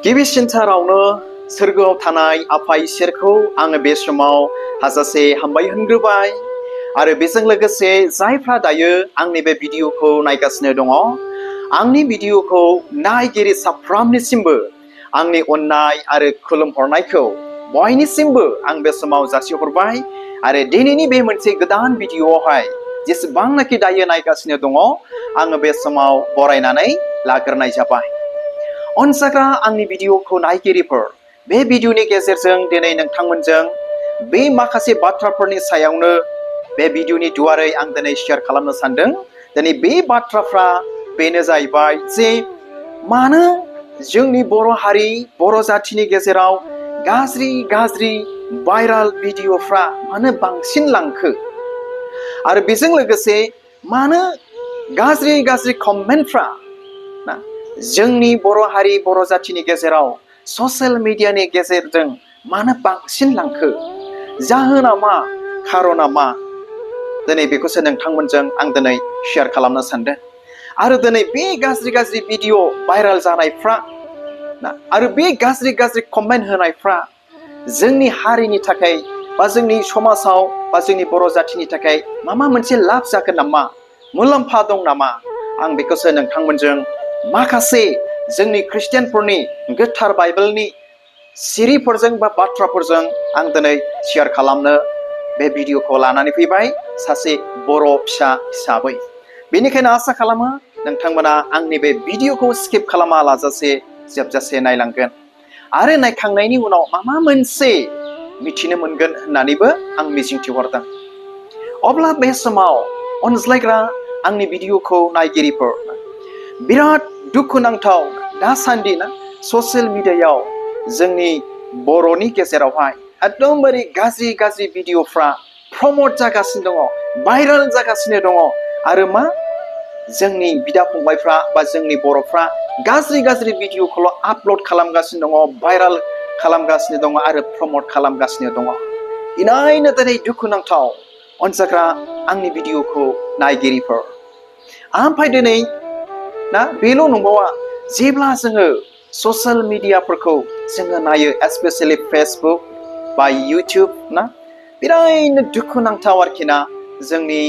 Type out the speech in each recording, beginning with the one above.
गिबिसिनथारावनो सोरगोआव थानाय आफा इसोरखौ आङो बे समाव हाजासे हामबाय होनग्रोबाय आरो बेजों लोगोसे जायफ्रा दायो आंनि बे भिडिअखौ नायगासिनो दङ आंनि भिडिअखौ नायगिरि साफ्रोमनिसिमबो आंनि अननाय आरो खुलुमहरनायखौ बयनिसिमबो आं बे समाव जासिहरबाय आरो दिनैनि बे मोनसे गोदान भिडिअआवहाय जेसेबांनाखि दायो नायगासिनो दङ आङो बे समाव बरायनानै लाग्रोनाय जाबाय। अनसाग्रा आंनि भिडिअखौ नायगिरिफोर बे भिडिअनि गेजेरजों दिनै नोंथांमोनजों बे माखासे बाथ्राफोरनि सायावनो बे भिडिअनि दुवारै आं दिनै शेयार खालामनो सानदों। दिनै बे बाथ्राफ्रा बेनो जाहैबाय जे मानो जोंनि बर' हारि बर' जाथिनि गेजेराव गाज्रि भाइराल भिडिअफ्रा मानो बांसिन लांखो आरो बेजों लोगोसे मानो गाज्रि कमेन्टफ्रा जोंनि बर' हारि बर' जाथिनि गेजेराव ससियेल मिडियानि गेजेरजों मानो बांसिन लांखो जाहोना मा खारना मा दिनै बेखौसो नोंथांमोनजों आं दिनै शेयार खालामनो सानदों। आरो दिनै बे गाज्रि भिडिअ भाइराल जानायफ्रा आरो बे गाज्रि कमेन्ट होनायफ्रा जोंनि हारिनि थाखाय बा जोंनि समाजाव बा जोंनि बर' जाथिनि थाखाय माबा मोनसे लाब जागोन नामा मुलाम्फा दं नामा आं बेखौसो नोंथांमोनजों माखासे जोंनि ख्रिस्टियानफोरनि गोथार बाइबेलनि सिरिफोरजों बा बाथ्राफोरजों आं दिनै शेयार खालामनो बे भिडिअखौ लानानै फैबाय सासे बर' फिसा हिसाबै। बेनिखायनो आसा खालामो नोंथांमोना आंनि बे भिडिअखौ स्किप खालामा लाजासे जोबजासे नायलांगोन आरो नायखांनायनि उनाव माबा मोनसे मिथिनो मोनगोन होननानैबो आं मिजिंथिहरदों। अब्ला बे समाव अनज्लायग्रा आंनि भिडिअखौ नायगिरिफोर बिराद दुखुनांथाव दासान्दि ससियेल मिडियायाव जोंनि बर'नि गेजेरावहाय एकदमबारे गाज्रि भिडिअफ्रा प्रमट जागासिनो दङ भाइराल जागासिनो दङ आरो मा जोंनि बिदा फंबायफ्रा बा जोंनि बर'फ्रा गाज्रि भिडिअखौल' आपल'ड खालामगासिनो दङ भाइराल खालामगासिनो दङ आरो प्रमट खालामगासिनो दङ। इनायनो दिनै दुखुनांथाव अनजाग्रा आंनि भिडिअखौ नायगिरिफोर ओमफ्राय दिनै बेल' नंबावा जेब्ला जोङो ससियेल मिडियाफोरखौ जोङो नायो एस्पेसियेलि फेसबुक बा इउटिउब बिराद दुखुनांथाव आरोखि जोंनि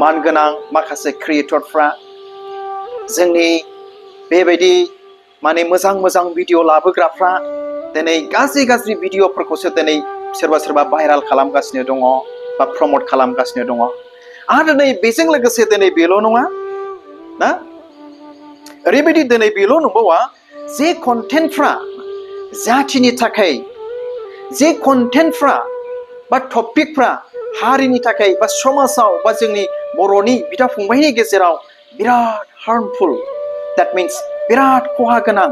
मानगोनां माखासे क्रिएटरफ्रा जोंनि बेबायदि माने मोजां भिडिअ लाबोग्राफ्रा दिनै गाज्रि भिडिअफोरखौसो दिनै सोरबा भाइराल खालामगासिनो दङ बा प्रमट खालामगासिनो दङ। आरो नै बेजों लोगोसे दिनै बेल' नङा ओरैबायदि दिनै बेल' नंबावा जे कन्टेन्टफ्रा जाथिनि थाखाय जे कन्टेन्टफ्रा बा टपिकफ्रा हारिनि थाखाय बा समाजाव बा जोंनि बर'नि बिदा फंबायनि गेजेराव बिराद हार्मफुल दैट मिन्स बिराद खहा गोनां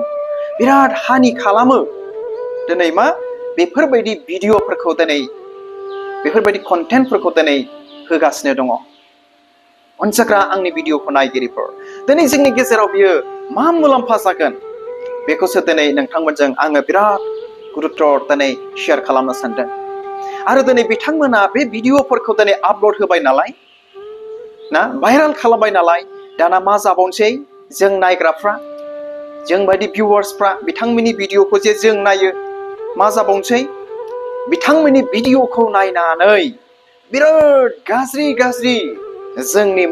बिराद हानि खालामो दिनै बेफोरबायदि भिडिअफोरखौ दिनै बेफोरबायदि कन्टेन्टफोरखौ दिनै होगासिनो दङ। अनजाग्रा आंनि भिडिअखौ नायगिरिफोर दिनै जोंनि गेजेराव बियो मा मुलाम्फा जागोन बेखौसो दिनै नोंथांमोनजों आङो बिराद गुरुत्व दिनै शेयार खालामनो सानदों। आरो दिनै बिथांमोना बे भिडिअफोरखौ दिनै आपल'ड होबाय नालाय भाइराल खालामबाय नालाय दाना मा जाबावनोसै जों नायग्राफ्रा जों बायदि भिउवार्सफ्रा बिथांमोननि भिडिअखौ जे जों नायो मा जाबावनोसै बिथांमोननि भिडिअखौ नायनानै बिराद गाज्रि जोंनि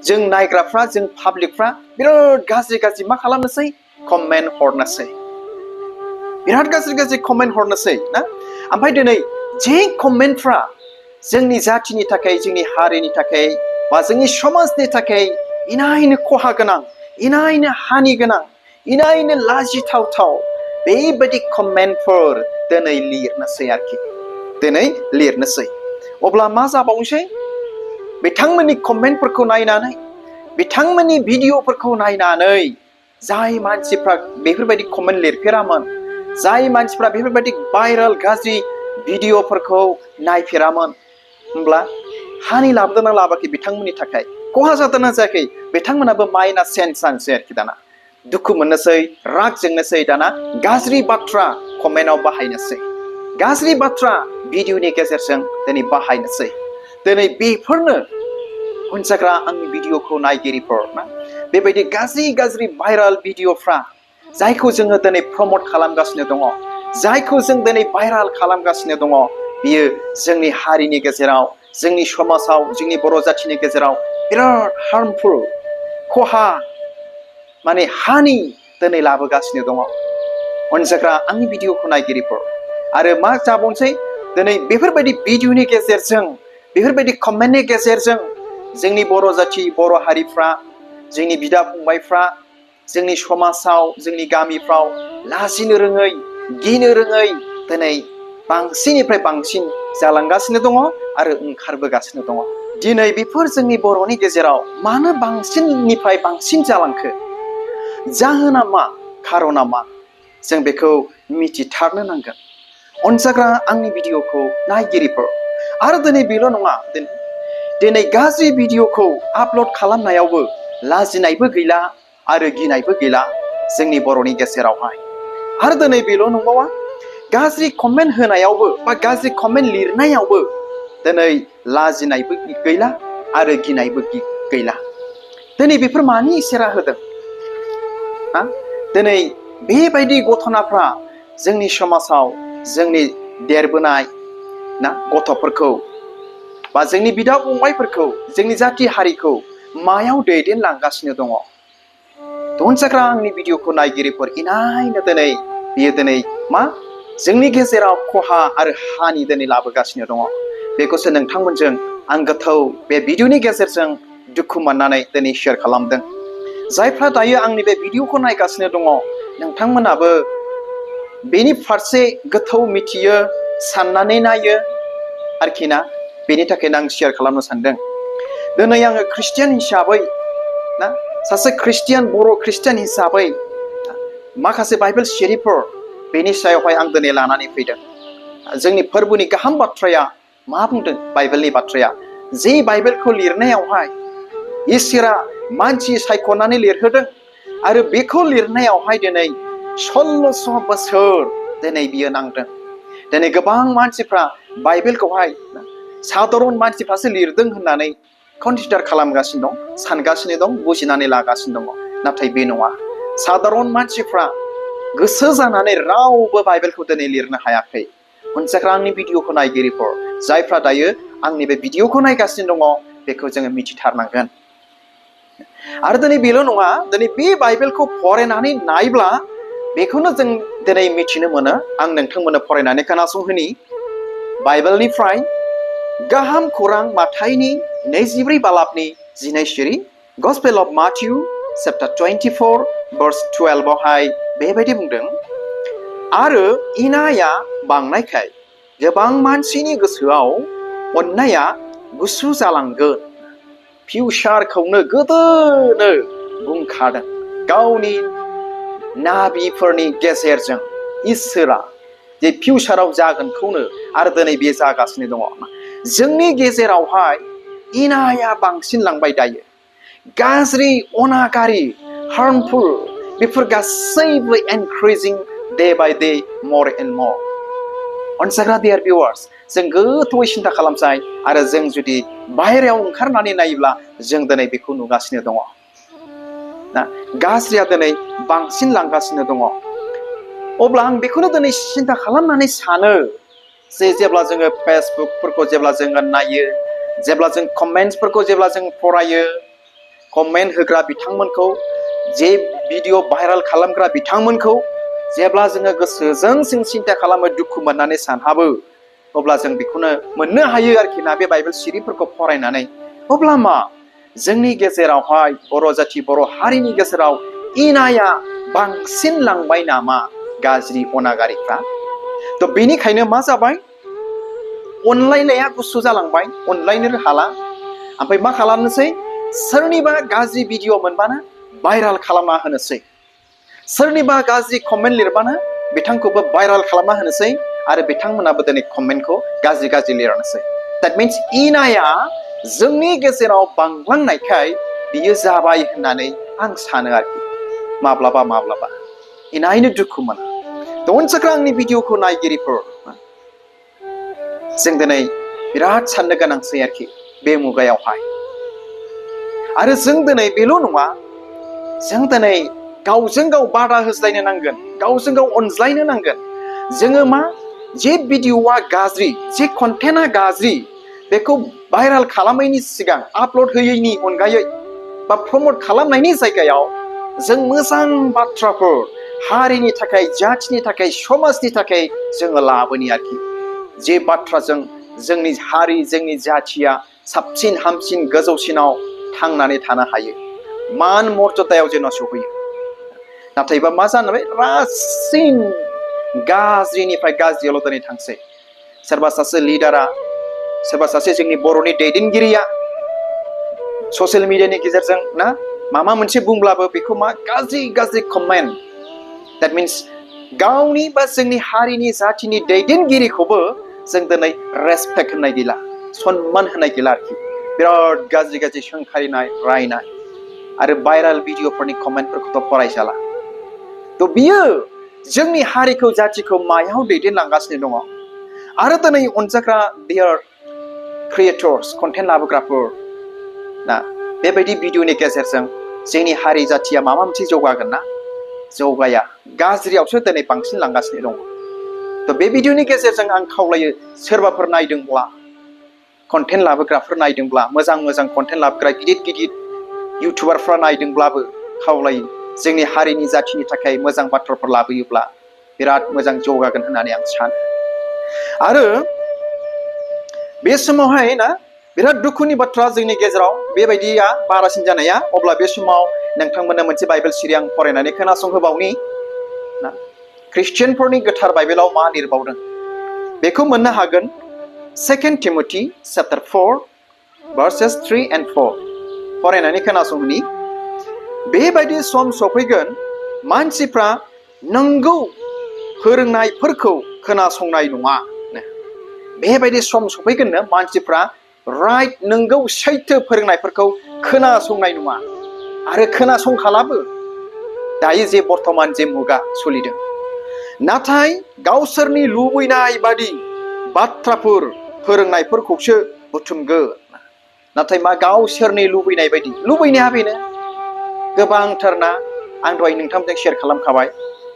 जों नायग्राफ्रा जों पाब्लिकफ्रा बिराद गाज्रि मा खालामनोसै कमेन्ट हरनोसै बिराद गाज्रि कमेन्ट हरनोसै ओमफ्राय दिनै जे कमेन्टफ्रा जोंनि जाथिनि थाखाय जोंनि हारिनि थाखाय बा जोंनि समाजनि थाखाय इनायनो खहा गोनां इनायनो हानि गोनां इनायनो लाजिथावथाव बेबायदि कमेन्टफोर दिनै लिरनोसै आरोखि दिनै लिरनोसै। अब्ला मा जाबावनोसै बिथांमोननि कमेन्टफोरखौ नायनानै बिथांमोननि भिडिअफोरखौ नायनानै जाय मानसिफ्रा बेफोरबायदि कमेन्ट लिरफेरामोन जाय मानसिफ्रा बेफोरबायदि भाइराल गाज्रि भिडिअफोरखौ नायफेरामोन होमब्ला हानि लाबोदोंना लाबोआखै बिथांमोननि थाखाय खहा जादोंना जायाखै बिथांमोनाबो माइन्डआ चेन्ज जानोसै आरोखि दाना दुखु मोननोसै राग जोंनोसै दाना गाज्रि बाथ्रा कमेन्टआव बाहायनोसै गाज्रि बाथ्रा भिडिअनि गेजेरजों दिनै बाहायनोसै। दिनै बेफोरनो अनजाग्रा आंनि भिडिअखौ नायगिरिफोर बेबायदि गाज्रि भाइराल भिडिअफ्रा जायखौ जोङो दिनै प्रमट खालामगासिनो दङ, जायखौ जों दिनै भाइराल खालामगासिनो दङ, बियो जोंनि हारिनि गेजेराव, जोंनि समाजाव, जोंनि बर' जाथिनि गेजेराव बिराद हार्मफुल, खहा माने हानि दिनै लाबोगासिनो दङ। अनजाग्रा आंनि भिडिअखौ नायगिरिफोर, आरो मा जाबावनोसै, दिनै बेफोरबायदि भिडिअनि गेजेरजों, बेफोरबायदि कमेन्टनि गेजेरजों जोंनि बर' जाथि, बर' हारिफ्रा, जोंनि बिदा फंबायफ्रा जोंनि समाजाव, जोंनि गामिफ्राव लाजिनो रोङै, गिनो रोङै दिनै बांसिननिफ्राय बांसिन जालांगासिनो दङ आरो ओंखारबोगासिनो दङ। दिनै बेफोर जोंनि बर'नि गेजेराव मानो बांसिननिफ्राय बांसिन जालांखो? जाहोना मा? खारना मा? जों बेखौ मिथिथारनो नांगोन। अनजाग्रा आंनि भिडिअखौ नायगिरिफोर, आरो दिनै बेल' नङा, दिनै गाज्रि भिडिअखौ आपल'ड खालामनायावबो लाजिनायबो गैला आरो गिनायबो गैला जोंनि बर'नि गेजेरावहाय। आरो दिनै बेल' नंबावा, गाज्रि कमेन्ट होनायावबो बा गाज्रि कमेन्ट लिरनायावबो दिनै लाजिनायबो गैला आरो गिनायबो गैला। दिनै बेफोर मानि इसारा होदों? दिनै बेबायदि घटनाफ्रा जोंनि समाजाव जोंनि देरबोनाय गथ'फोरखौ बा जोंनि बिदा फंबायफोरखौ, जोंनि जाथि हारिखौ मायाव दैदेनलांगासिनो दङ? अनजाग्रा आंनि भिडिअखौ नायगिरिफोर, इनायनो दिनै बियो दिनै मा जोंनि गेजेराव खहा आरो हानि दिनै लाबोगासिनो दङ। बेखौसो नोंथांमोनजों आं गोथौ बे भिडिअनि गेजेरजों दुखु मोननानै दिनै शेयार खालामदों। जायफ्रा दायो आंनि बे भिडिअखौ नायगासिनो दङ, नोंथांमोनाबो बेनि फारसे गोथौ मिथियो, साननानै नायो आरोखि ना। बेनि थाखायनो आं शेयार खालामनो सानदों। दिनै आङो ख्रिस्टियान हिसाबै सासे ख्रिस्टियान, बर' ख्रिस्टियान हिसाबै माखासे बाइबेल सिरिफोर बेनि सायावहाय आं दिनै लानानै फैदों। जोंनि फोरबोनि गाहाम बाथ्राया मा बुंदों? बाइबेलनि बाथ्राया, जे बाइबेलखौ लिरनायावहाय इसोरा मानसि सायख'नानै लिरहोदों, आरो बेखौ लिरनायावहाय दिनै 1600 बोसोर दिनै बियो नांदों। दिनै गोबां मानसिफ्रा बाइबेलखौहाय साधारन मानसिफ्रासो लिरदों होननानै कनसिडार खालामगासिनो दं, सानगासिनो दं, बुजिनानै लागासिनो दङ। नाथाय बे नङा। साधारन मानसिफ्रा गोसो जानानै रावबो बाइबेलखौ दिनै लिरनो हायाखै। अनजाग्रा आंनि भिडिअखौ नायगिरिफोर, जायफ्रा दायो आंनि बे भिडिअखौ नायगासिनो दङ, बेखौ जोङो मिथिथारनांगोन। आरो दिनै बेल' नङा, दिनै बे बाइबेलखौ फरायनानै नायब्ला बेखौनो जों दिनै मिथिनो मोनो। आं नोंथांमोननो फरायनानै खोनासंहोनि। बाइबेलनिफ्राय गाहाम खौरां माथाइनि 24 बालाबनि 12 सिरि, गसपेल अफ माथिउ चैप्टार 24 verse 12 आवहाय बेबायदि बुंदों, आरो इनाया बांनायखाय गोबां मानसिनि गोसोआव अननाया गुसु जालांगोन। फिउचारखौनो गोदोनो बुंखादों गावनि नाबिफोरनि गेजेरजों इसोरा, जे फिउचाराव जागोनखौनो, आरो दिनै बे जागासिनो दङ। जोंनि गेजेरावहाय इनाया बांसिनलांबाय दायो। गाज्रि, अनागारि, हार्मफुल, बेफोर गासैबो increasing day by day, more and more। अनजाग्रा डियार भिउवार्स, जों गोथौयै सिन्था खालामसाय, आरो जों जुदि बाहेरायाव ओंखारनानै नायोब्ला जों दिनै बेखौ नुगासिनो दङ। गाज्रिया दिनै बांसिन लांगासिनो दङ। अब्ला आं बेखौनो दिनै सिन्था खालामनानै सानो जे जेब्ला जोङो फेसबुकफोरखौ जेब्ला जोङो नायो, जेब्ला जों कमेन्ट्सफोरखौ जेब्ला जों फरायो, कमेन्ट होग्रा बिथांमोनखौ, जे भिडिअ भाइराल खालामग्रा बिथांमोनखौ जेब्ला जोङो गोसोजों जों सिन्था खालामो, दुखु मोननानै सानहाबो, अब्ला जों बेखौनो मोननो हायो आरोखि ना, बे बाइबेल सिरिफोरखौ फरायनानै। अब्ला मा जोंनि गेजेरावहाय, बर' जाथि, बर' हारिनि गेजेराव इनाया बांसिन लांबाय नामा? गाज्रि अनागारिफ्रा। थ' बेनिखायनो मा जाबाय? अनलायनाया गुसु जालांबाय, अनलायनो हाला। ओमफ्राय मा खालामनोसै? सोरनिबा गाज्रि भिडिअ मोनबानो भाइराल खालामना होनोसै, सोरनिबा गाज्रि कमेन्ट लिरबानो बिथांखौबो भाइराल खालामना होनोसै, आरो बिथांमोनाबो दिनै कमेन्टखौ गाज्रि गाज्रि लिरनोसै। दैट मिन्स इनाया जोंनि गेजेराव बांलांनायखाय बियो जाबाय होननानै आं सानो आरोखि। माब्लाबा माब्लाबा इनायनो दुखु मोनो। अनजाग्रा आंनि भिडिअखौ नायगिरिफोर, जों दिनै बिराद साननो गोनांसै आरोखि बे मुगायावहाय। आरो जों दिनै बेल' नङा, जों दिनै गावजों गाव बादा होज्लायनो नांगोन गावजों गाव अनज्लायनो नांगोन जोङो मा जे भिडिअआ गाज्रि जे कन्टेन्टआ गाज्रि बेखौ भाइराल खालामनायनि सिगां आपल'ड होयैनि अनगायै बा प्रमट खालामनायनि जायगायाव जों मोजां बाथ्राफोर हारिनि थाखाय जाथिनि थाखाय समाजनि थाखाय जोङो लाबोनि आरोखि जे बाथ्राजों जोंनि हारि जोंनि जाथिया साबसिन हामसिन गोजौसिनाव थांनानै थानो हायो मान मर्यादायाव जेन' सौहैयो नाथायबा मा जानाय रासिन गाज्रिनिफ्राय गाज्रियावल' दिनै थांसै सोरबा सासे लिडारा सोरबा सासे जोंनि बर'नि दैदेनगिरिया ससियेल मिडियानि गेजेरजों ना माबा मोनसे बुंब्लाबो बेखौ मा गाज्रि गाज्रि कमेन्ट that means गावनि बा जोंनि हारिनि जाथिनि दैदेनगिरिखौबो जों दिनै रेसपेक्ट होनाय गैला सन्मान होनाय गैला आरोखि बिराद गाज्रि गाज्रि सोंखारिनाय रायनाय आरो भाइराल भिडिअफोरनि कमेन्टफोरखौथ' फरायजाला थ' बियो जोंनि हारिखौ जाथिखौ मायाव दैदेनलांगासिनो दङ आरो दिनै अनजाग्रा देयार क्रिएटर्स कन्टेन्ट लाबोग्राफोर ना बेबायदि भिडिअनि गेजेरजों जोंनि हारि जाथिया माबा मोनसे जौगागोन ना जौगाया गाज्रियावसो दिनै बांसिन लांगासिनो दङ थ' बे भिडिअनि गेजेरजों आं खावलायो सोरबाफोर नायदोंब्ला कन्टेन्ट लाबोग्राफोर नायदोंब्ला मोजां मोजां कन्टेन्ट लाबोग्रा गिदिर गिदिर इउटुबारफ्रा नायदोंब्लाबो खावलायो जोंनि हारिनि जाथिनि थाखाय मोजां बाथ्राफोर लाबोयोब्ला बिराद मोजां जौगागोन होननानै आं सानो आरो बे समावहाय ना बिराद दुखुनि बाथ्रा जोंनि गेजेराव बेबायदिया बारासिन जानाया अब्ला बे समाव नोंथांमोननो मोनसे बाइबेल सिरि आं फरायनानै खोनासंहोबावनि ना ख्रिस्टियानफोरनि गोथार बाइबेलाव मा लिरबावदों बेखौ मोननो हागोन 2 Timothy chapter 4 verses 3 and 4 फरायनानै खोनासंहोनि बेबायदि सम सफैगोन मानसिफ्रा नंगौ फोरोंनायफोरखौ खोनासंनाय नङा बेबायदि सम सफैगोननो मानसिफ्रा राइट नंगौ सैथो फोरोंनायफोरखौ खोनासंनाय नङा आरो खोनासंखालाबो दायो जे बर्तमान जे मुगा सोलिदों नाथाय गावसोरनि लुबैनाय बादि बाथ्राफोर फोरोंनायफोरखौसो बुथुमगोन नाथाय मा गावसोरनि लुबैनाय बायदि लुबैनाया बेनो गोबांथार ना आं दहाय नोंथांजों शेयार खालामखाबाय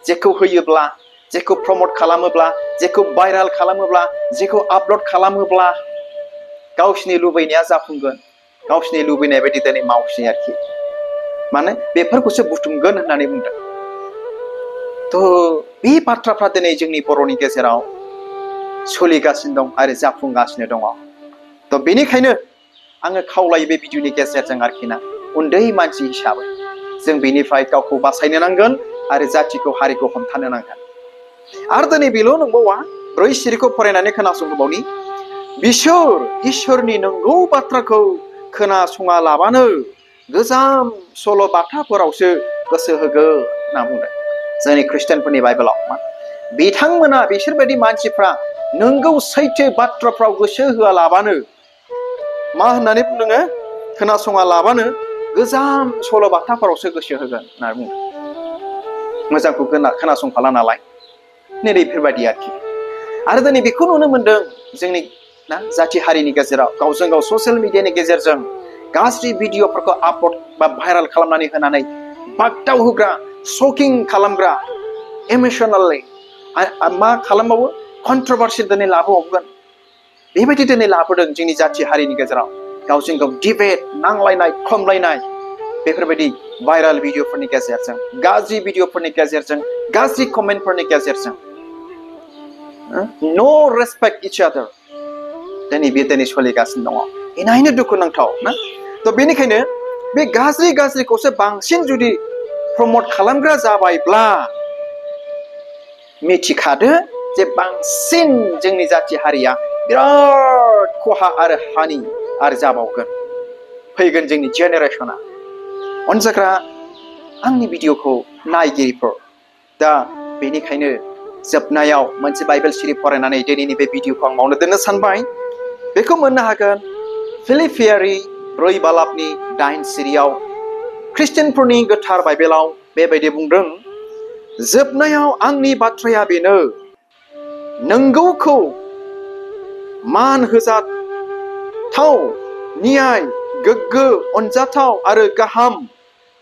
जेखौ होयोब्ला जेखौ प्रमट खालामोब्ला जेखौ भाइराल खालामोब्ला जेखौ आपल'ड खालामोब्ला गावसिनि लुबैनाया जाफुंगोन गावसिनि लुबैनाय बायदि दिनै मावसिनो आरोखि माने बेफोरखौसो बुथुमगोन होननानै बुंदों थ' बे बाथ्राफ्रा दिनै जोंनि बर'नि गेजेराव सोलिगासिनो दं आरो जाफुंगासिनो दङ थ' बेनिखायनो आङो खावलायो बे भिडिअनि गेजेरजों आरोखि ना उन्दै मानसि हिसाबै जों बेनिफ्राय गावखौ बासायनो नांगोन आरो जाथिखौ हारिखौ हमथानो नांगोन आरो दिनै बेल' नंबावा 4 सिरिखौ फरायनानै खोनासंबावनि बिसोर इसोरनि नंगौ बाथ्राखौ खोनासङा लाबानो गोजाम सल' बाथाफोरावसो गोसो होगोन होनना बुंदों जोंनि ख्रिस्टियानफोरनि बाइबेलाव बिथांमोना बिसोरबायदि मानसिफ्रा नंगौ सैथो बाथ्राफ्राव गोसो होआलाबानो मा होननानै बुंदों खोनासङा लाबानो गोजाम सल' बाथाफोरावसो गोसो होगोन होनना बुंदों मोजांखौ खोनासंफाला नालाय नै बेफोरबायदि आरोखि आरो दिनै बेखौ नुनो मोनदों जोंनि ना जाथि हारिनि गेजेराव गावजों गाव ससियेल मिडियानि गेजेरजों गाज्रि भिडिअफोरखौ आपल'ड बा भाइराल खालामनानै होनानै बागदाव होग्रा शकिं खालामग्रा इमोसनेलि मा खालामबावो कन्ट्रभार्सि दिनै लाबोबावगोन बेबायदि दिनै लाबोदों जोंनि जाथि हारिनि गेजेराव गावजों गाव डिबेट नांलायनाय खमलायनाय बेफोरबायदि भाइराल भिडिअफोरनि गेजेरजों गाज्रि भिडिअफोरनि गेजेरजों गाज्रि कमेन्टफोरनि गेजेरजों नो रेसपेक्ट इच आदार दिनै बे दिनै सोलिगासिनो दङ इनायनो दुखुनांथाव ना थ' बेनिखायनो बे गाज्रिखौसो बांसिन जुदि प्रमट खालामग्रा जाबायब्ला मिथिखादो जे बांसिन जोंनि जाथि हारिया बिराद खहा आरो हानि आरो जाबावगोन फैगोन जोंनि जेनेरेसना अनजाग्रा आंनि भिडिअखौ नायगिरिफोर दा बेनिखायनो जोबनायाव मोनसे बाइबेल सिरि फरायनानै दिनैनि बे भिडिअखौ आं मावनो दोननो सानबाय बेखौ मोननो हागोन फिलिपियारि 4:8 सिरियाव ख्रिस्टियानफोरनि गोथार बाइबेलाव बेबायदि बुंदों जोबनायाव आंनि बाथ्राया बेनो नंगौखौ मान होजाथाव न्याय गोग्गो अनजाथाव आरो गाहाम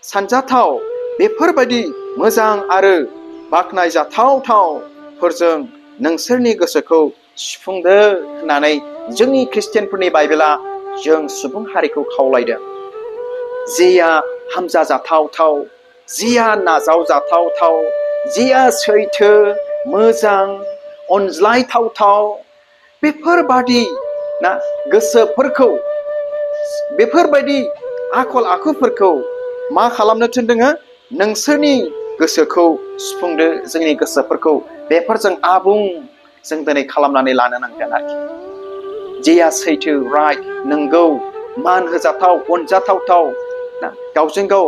सानजाथाव बेफोरबायदि मोजां आरो बाख्नायजाथावफोरजों नोंसोरनि गोसोखौ सुफुंदो होननानै जोंनि ख्रिस्टियानफोरनि बाइबेला जों सुबुं हारिखौ खावलायदों। जिया हामजा जाथावथाव, जिया नाजावजाथावथाव, जिया सैथो, मोजां, अनज्लायथावथाव, बेफोरबादि ना गोसोफोरखौ, बेफोरबायदि आखल आखुफोरखौ मा खालामनो थिनदों? नोंसोरनि गोसोखौ सुफुंदो, जोंनि गोसोफोरखौ बेफोरजों आबुं जों दिनै खालामनानै लानो नांगोन आरोखि। जिया सैथो, राइट, नंगौ, मान होजाथाव, अनजाथावथाव, गावजों गाव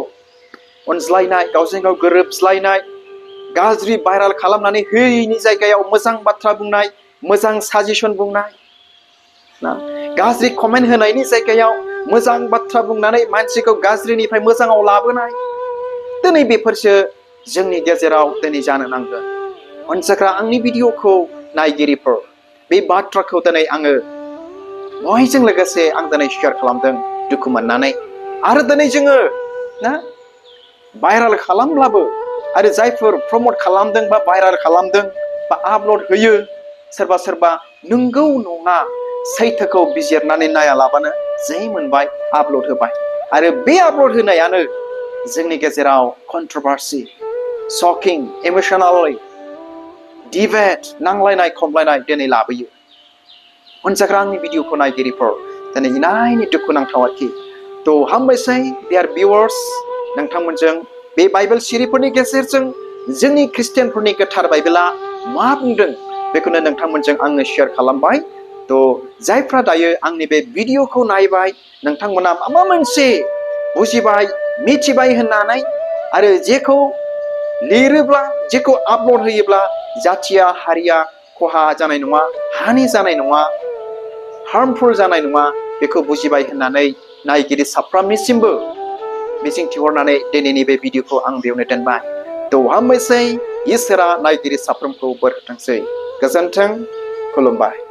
अनज्लायनाय, गावजों गाव गोरोबज्लायनाय, गाज्रि भाइराल खालामनानै होयैनि जायगायाव मोजां बाथ्रा बुंनाय, मोजां साजेसन बुंनाय, गाज्रि कमेन्ट होनायनि जायगायाव मोजां बाथ्रा बुंनानै मानसिखौ गाज्रिनिफ्राय मोजाङाव लाबोनाय, दिनै बेफोरसो जोंनि गेजेराव दिनै जानो नांगोन। अनसायग्रा आंनि भिडिअखौ नायगिरिफोर, बे बाथ्राखौ दिनै आङो बयजों लोगोसे आं दिनै शेयार खालामदों दुखु मोननानै। आरो दिनै जोङो भाइराल खालामब्लाबो, आरो जायफोर प्रमट खालामदों बा भाइराल खालामदों बा आपल'ड होयो, सोरबा सोरबा नंगौ नङा सैथोखौ बिजिरनानै नायालाबानो जै मोनबाय आपल'ड होबाय। आरो बे आपल'ड होनायानो जोंनि गेजेराव कन्ट्रभार्सि, शकिं, इमोसनेलि डिबेट, नांलायनाय खमलायनाय दिनै लाबोयो। अनसायग्रा आंनि भिडिअखौ नायगिरिफोर, दिनै इनायनि दुखुनांथाव आरोखि। थ' हामबायसै डियार भिउवार्स, नोंथांमोनजों बे बाइबेल सिरिफोरनि गेजेरजों जोंनि ख्रिस्टियानफोरनि गोथार बाइबेला मा बुंदों बेखौनो नोंथांमोनजों आङो शेयार खालामबाय। थ' जायफ्रा दायो आंनि बे भिडिअखौ नायबाय, नोंथांमोना माबा मोनसे बुजिबाय, मिथिबाय होननानै, आरो जेखौ लिरोब्ला, जेखौ आपल'ड होयोब्ला जाथिया, हारिया खहा जानाय नङा, हानि जानाय नङा, हार्मफुल जानाय नङा, बेखौ बुजिबाय होननानै नायगिरि साफ्रोमनिसिमबो मिजिंथिहरनानै दिनैनि बे भिडिअखौ आं बेयावनो दोनबाय। थ' हामबायसै, इसोरा नायगिरि साफ्रोमखौ बोर होथोंसै। गोजोन्थों, खुलुमबाय।